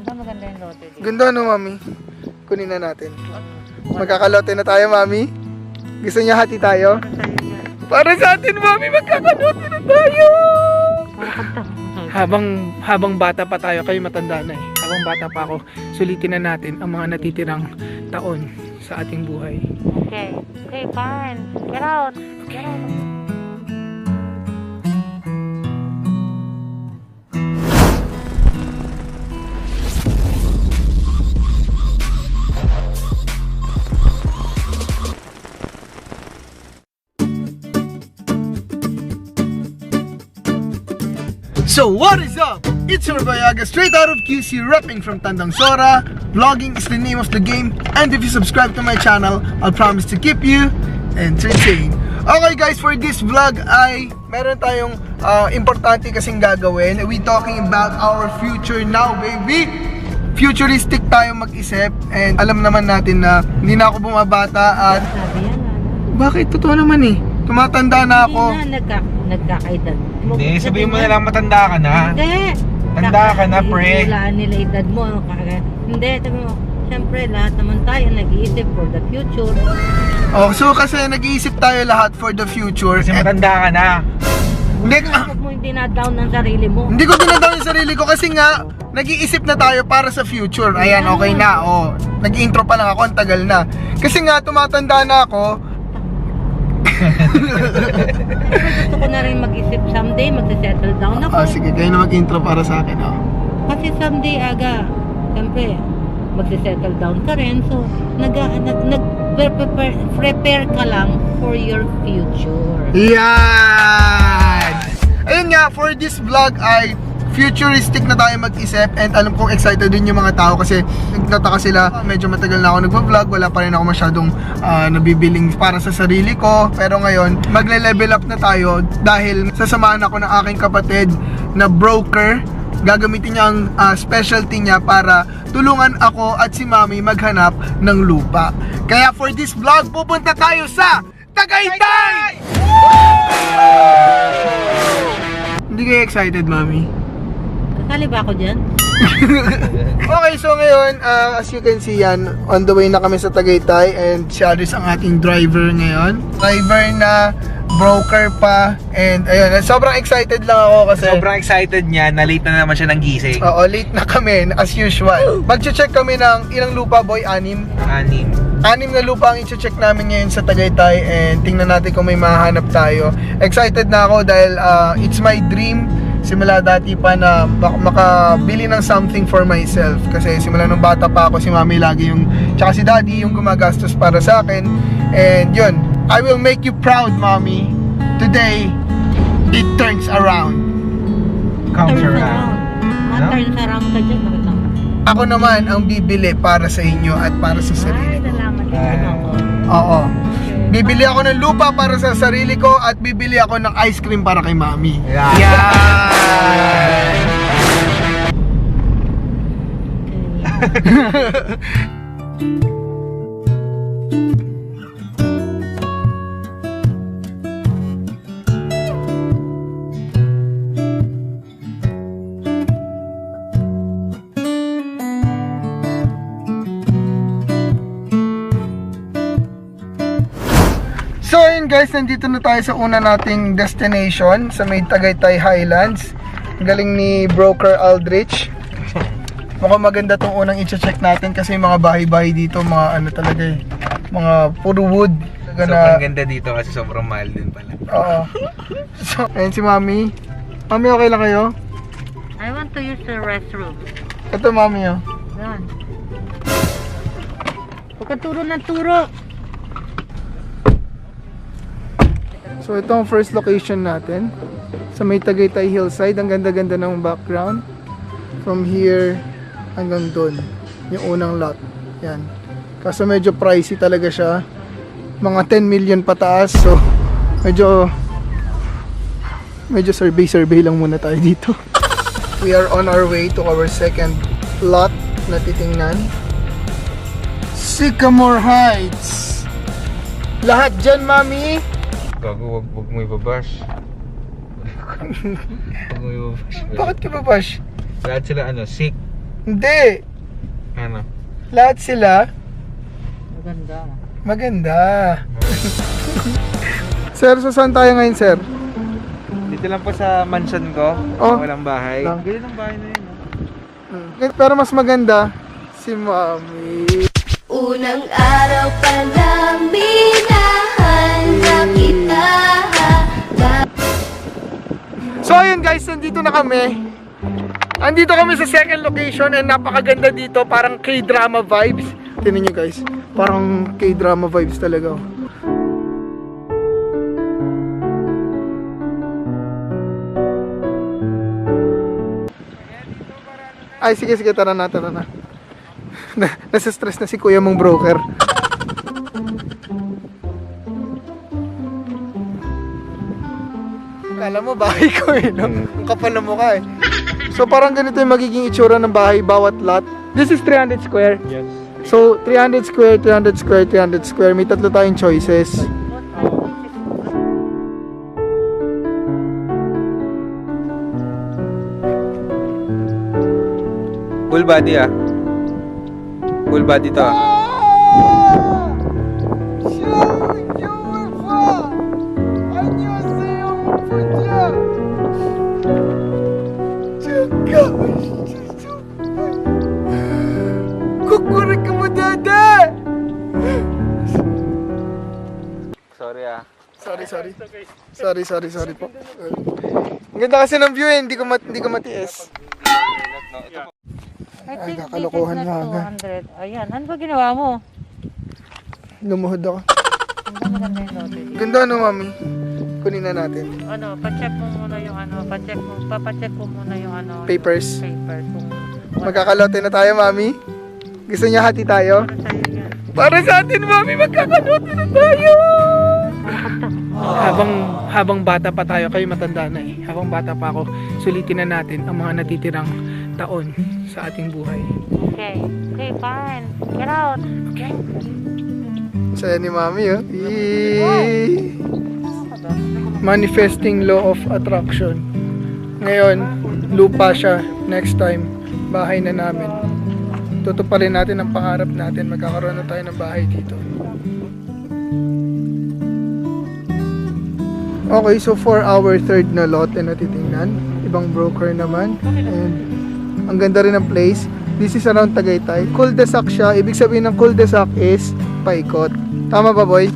Maganda yung lote dito. Ganda no, mami? Kunin na natin. Magkakalote na tayo, mami. Gusto niya hati tayo? Para sa atin, mami, magkakalote na tayo! Habang bata pa tayo, kayo matanda na eh. Habang bata pa ako, sulitin na natin ang mga natitirang taon sa ating buhay. Okay. Okay, fine. Get out. Get out. So what is up? It's your Bayaga, straight out of QC, repping from Tandang Sora. Vlogging is the name of the game, and if you subscribe to my channel, I'll promise to keep you entertained. Okay guys, for this vlog ay meron tayong importante kasing gagawin. We talking about our future now, baby. Futuristic tayo mag-isip, and alam naman natin na hindi na ako bumabata at Sabi yan, bakit? Totoo naman eh. Tumatanda na ako. Hindi na nagkakaedad. Hindi, sabihin mo na lang matanda ka na. Hindi. Tanda ka na, pre. Hulaan nila edad mo. Hindi, sabi mo, siyempre lahat naman tayo nag-iisip for the future. Oh, so kasi nag-iisip tayo lahat for the future. Kasi matanda ka na. Hindi Huwag mo hindi na-down ng sarili mo. Hindi ko dinadown yung sarili ko kasi nga nag-iisip na tayo para sa future. Ayan, okay na. Oh, nag-intro pa lang ako, ang tagal na. Kasi nga tumatanda na ako. Gusto ko na rin mag-isip someday, mag-settle down ako. Sige, kayo na mag-intro para sa akin. Oh. Kasi someday, aga, siyempre, mag-settle down ka rin. So, prepare ka lang for your future. Yan! Ayun nga, for this vlog ay futuristic na tayo mag-isip, and alam kong excited din yung mga tao kasi nagtataka sila, medyo matagal na ako nagpa-vlog, wala pa rin ako masyadong nabibiling para sa sarili ko, pero ngayon magle-level up na tayo dahil sasamahan ako ng aking kapatid na broker. Gagamitin niya ang specialty niya para tulungan ako at si Mami maghanap ng lupa. Kaya for this vlog, pupunta tayo sa Tagaytay! Hindi kayo excited, Mami? Kasali ba ako dyan? Okay, so ngayon, as you can see yan, on the way na kami sa Tagaytay, and si Aris ang ating driver ngayon. Driver na, broker pa, and ayun, sobrang excited lang ako kasi Sobrang excited niya, na late na naman siya ng gising. oo, late na kami, as usual. Mag-check kami ng ilang lupa, boy, 6 na lupa ang i-check namin ngayon sa Tagaytay, and tingnan natin kung may mahanap tayo. Excited na ako dahil it's my dream simula dati pa na makabili ng something for myself, kasi simula nung bata pa ako, si Mami lagi yung, tsaka si Daddy yung gumagastos para sa akin, and yun, I will make you proud, Mommy. Today it turns around. Comes Turns around. No? Turns around ka dyan. Nakita mo. Ako naman ang bibili para sa inyo at para sa sarili Ay, ko. salamat din ako. Oo. Bibili ako ng lupa para sa sarili ko at bibili ako ng ice cream para kay Mami. Yeah. Yan! So ayun guys, nandito na tayo sa una nating destination sa may Tagaytay Highlands. Ang galing ni Broker Aldrich. Mukhang maganda tong unang i-check natin kasi yung mga bahay-bahay dito, mga ano talaga eh, mga puro wood. Sobrang ganda dito kasi sobrang mahal din pala. Oo. So, ayun si Mami. Mami, okay lang kayo? I want to use the restroom. Ito Mami oh. Yan. Huwag ka turo ng turo. So ito ang first location natin sa may Tagaytay Hillside. Ang ganda-ganda ng background. From here hanggang doon, yung unang lot. Yan. Kaso medyo pricey talaga siya. Mga 10 million pataas. So medyo survey lang muna tayo dito. We are on our way to our second lot na titingnan. Sycamore Heights. Lahat dyan, Mami. Gago, wag mo ibabash. Wag mo ibabash. Bakit ka ba, Bash? Lahat sila sick. Hindi. Ano? Lahat sila Maganda. maganda. Sir, so saan tayo ngayon, sir? Dito lang po sa mansion ko. Oh. Walang bahay. Lang. Ganyan ang bahay na yun. Pero mas maganda si Mami. Unang araw pa lang minahanda kita. So ayun guys, nandito na kami. Andito kami sa second location and napakaganda dito, parang K-drama vibes. Tingnan nyo guys, parang K-drama vibes talaga. Ay sige, tara na. Nasa stress na si kuya mong broker. Kala mo bahay ko eh, no? Ang kapal na mukha eh. So parang ganito yung magiging itsura ng bahay bawat lot. This is 300 square. Yes. So 300 square, 300 square, 300 square. May tatlo tayong choices. Full body ah. Full body to ah. Kukurik ka mo, dada! Sorry ah. Sorry po. Ang ganda kasi ng view eh, hindi ko matiis. I think this is kakalokohan not lang, ha? 200. Ayan, ano ba ginawa mo? Lumuhod ako. Hindi maganda yung lote dito. Ganda no, Mami? Kunin na natin. Ano, pacheck mo muna yung ano, papacheck mo muna yung ano. Papers. Yung papers. Kung Magkakalote na tayo, Mami? Gusto niya hati tayo? ano sa'yo yan. Para sa atin, Mami, magkakalote na tayo! Habang bata pa tayo, kayo matanda na eh. Habang bata pa ako, sulitin na natin ang mga natitirang taon sa ating buhay. Okay, fine. Get out. Okay. Saya ni Mami, oh. Yee! Manifesting law of attraction. Ngayon, lupa siya. Next time, bahay na namin. Tutuparin natin ang pangarap natin. Magkakaroon na tayo ng bahay dito. Okay, so for our third na lot na titingnan. Ibang broker naman. And ang ganda rin ng place. This is around Tagaytay. Cul-de-sac siya. Ibig sabihin ng cul-de-sac is paikot. Tama ba, boy?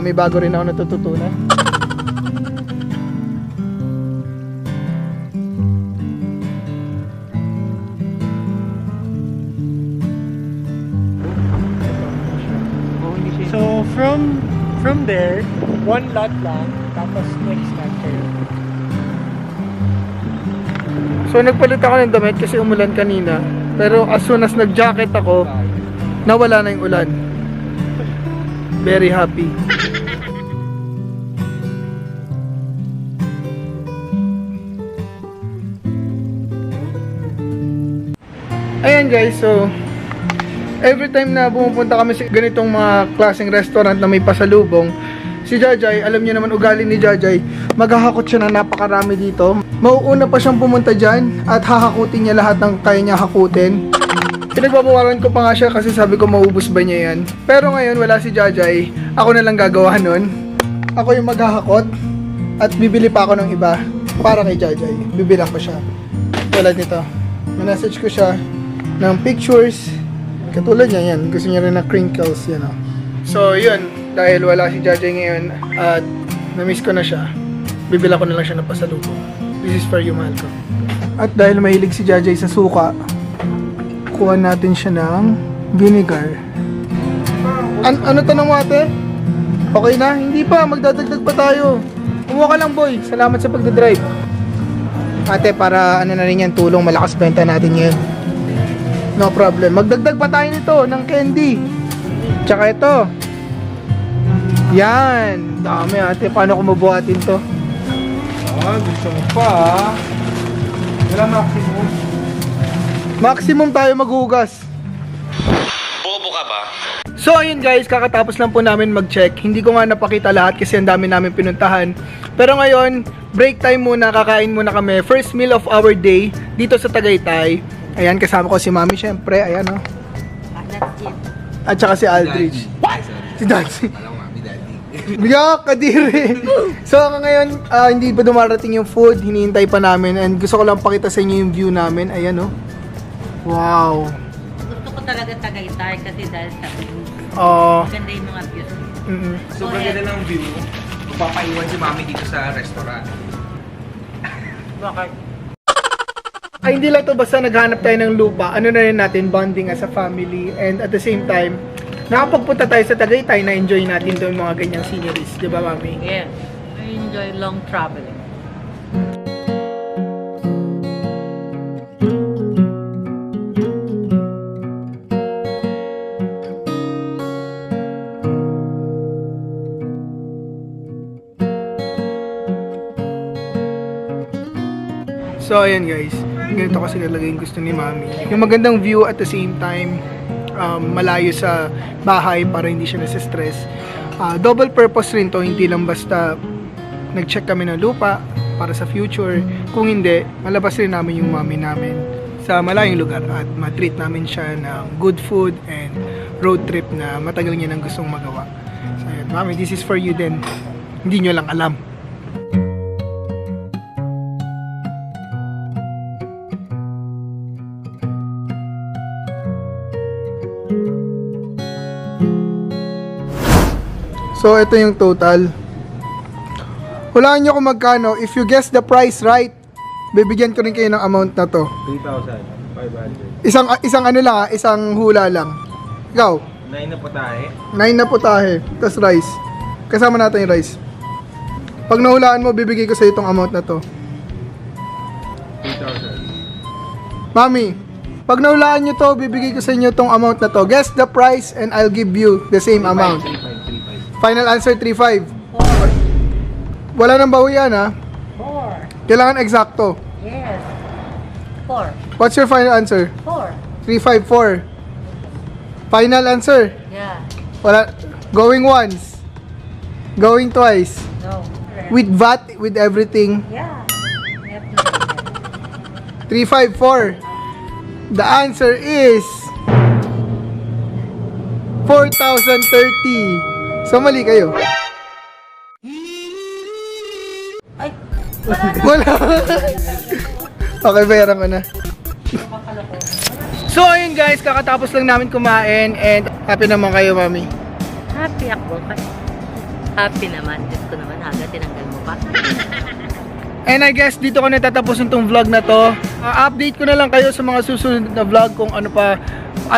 May bago rin ako natututunan. So from there, one lot lang, tapos next lot kayo. So nagpalit ako ng damit kasi umulan kanina. Pero as soon as nag-jacket ako, nawala na yung ulan. Very happy. Ayan guys, so every time na pumupunta kami sa ganitong mga klaseng restaurant na may pasalubong, si Jajay, alam niyo naman ugali ni Jajay, maghahakot siya na napakarami dito. Mauuna pa siyang pumunta dyan at hahakutin niya lahat ng kaya niya hakutin. Pinagbabawalan ko pa nga siya kasi sabi ko maubos ba niya yan. Pero ngayon wala si Jajay, ako na lang gagawa nun. Ako yung maghahakot at bibili pa ako ng iba para kay Jajay. Bibilang ko siya. Tulad nito. Message ko siya ng pictures. Katulad niya yan. Gusto niya rin ng crinkles, you know. So yun, dahil wala si Jajay ngayon at na-miss ko na siya, bibila ko na lang siya ng pasalubong. This is for you, mahal ko. At dahil mahilig si Jajay sa suka, kuha natin siya ng vinegar. Ano tanong mo, ate? Okay na? Hindi pa, magdadagdag pa tayo. Kumuha ka lang, boy. Salamat sa pagdadrive. Ate, para ano na rin yan, tulong, malakas benta natin yun. No problem. Magdagdag pa tayo nito ng candy. Tsaka ito. Yan. Dami, ate. Paano ko mabuhatin to? Gusto mo pa ah. Wala maximum. Maximum tayo maghugas. Bobo ka ba? So ayun guys, kakatapos lang po namin mag-check. Hindi ko nga napakita lahat kasi ang dami namin pinuntahan. Pero ngayon, break time muna, kakain muna kami. First meal of our day dito sa Tagaytay. Ayan, kasama ko si Mami, syempre. Ayan, oh. That's it. At saka si Aldrich. Si Daddy. Biyak, kadiri. So ngayon, hindi pa dumarating yung food. Hinihintay pa namin. And gusto ko lang pakita sa inyo yung view namin. Ayan, oh. Wow. Gusto ko talaga Tagaytay kasi dahil sa view. Maganda yung mga views. Sobrang ganda ng view. Papaiwan si Mami dito sa restaurant. Bakit? Ay, hindi lang to basta naghanap tayo ng lupa. Ano na rin natin, bonding as a family. And at the same time, nakapagpunta tayo sa Tagaytay na enjoy natin doon mga ganyang sceneries. Di ba, Mami? Yes. I enjoy long traveling. So, ayan guys. Ganito kasi talaga yung gusto ni Mami. Yung magandang view at the same time, malayo sa bahay para hindi siya nasa-stress. Double purpose rin to, hindi lang basta nag-check kami ng lupa para sa future. Kung hindi, malabas rin namin yung Mami namin sa malayong lugar at matreat namin siya ng good food and road trip na matagal niya nang gustong magawa. So, ayan, Mami, this is for you din. Hindi nyo lang alam. So, ito yung total. Hulaan nyo kung magkano. If you guess the price right, bibigyan ko rin kayo ng amount na to. 3,500. Isang ano lang, isang hula lang. Ikaw? 9 na po tayo. 9 na putahe. Tapos rice. Kasama natin yung rice. Pag nahulaan mo, bibigay ko sa itong amount na to. 3,000. Mami, pag nahulaan nyo to, bibigay ko sa inyo itong amount na to. Guess the price and I'll give you the same amount. 3,500. Final answer, 3,500. Wala nang bawian, ha? 4. Kailangan eksakto. Yes. 4. What's your final answer? 4. 354. Final answer. Yeah. Wala. Going once. Going twice. No. With VAT, with everything. Yeah. Yep. 354. The answer is 4,030. So mali kayo. Ay. Wala. Okay, bayaran ko na. So ayun guys, kakatapos lang namin kumain and happy naman kayo, Mami. Happy ako. Happy naman. Diyos ko naman. Aga, tinanggal mo pa. And I guess dito ko natatapusin tong vlog na to. Update ko na lang kayo sa mga susunod na vlog kung ano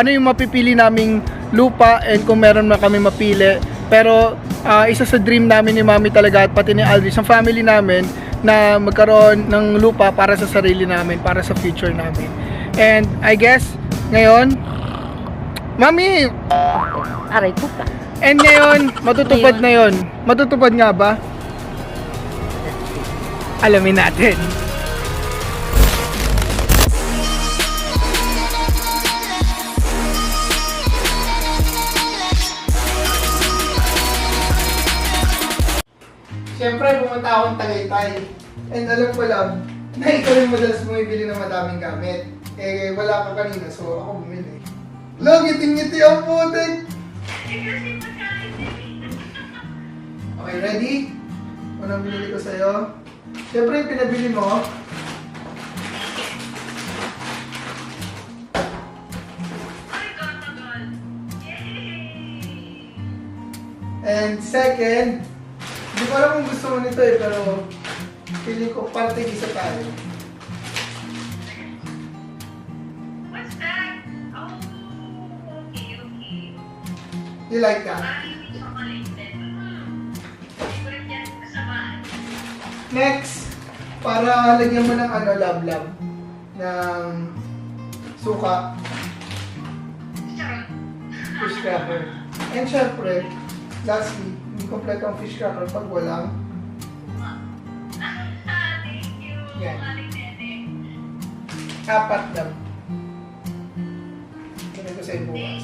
yung mapipili naming lupa and kung meron na kami mapili. Pero isa sa dream namin ni Mami talaga at pati ni Aldrich, ang family namin, na magkaroon ng lupa para sa sarili namin, para sa future namin. And I guess ngayon, Mami! Aray ko ka. And ngayon, matutupad na yon. Matutupad nga ba? Alamin natin. Siyempre, pumunta akong Tagaytay. And alam ko lang, na ikaw rin madalas bumibili ng madaming gamit. Eh, wala ka kanina, so ako bumili. Lo, ngiting-ngiti ang putik! Okay, ready? Unang binili ko sa'yo. Siyempre, yung pinabili mo. And second, hindi ko alam kung gusto mo nito eh, pero feeling ko parte isa tayo. What's that? Oh, okay. You like that? Chocolate din. Favorite yan kasama. Next, para lagyan mo ng lab-lab ng suka, Charot. fish cracker. And syempre, lastly, hindi kompleto ang fish cracker pag walang Thank you. Yan. Aling nene. 4 lang. Ganito sa ibuha.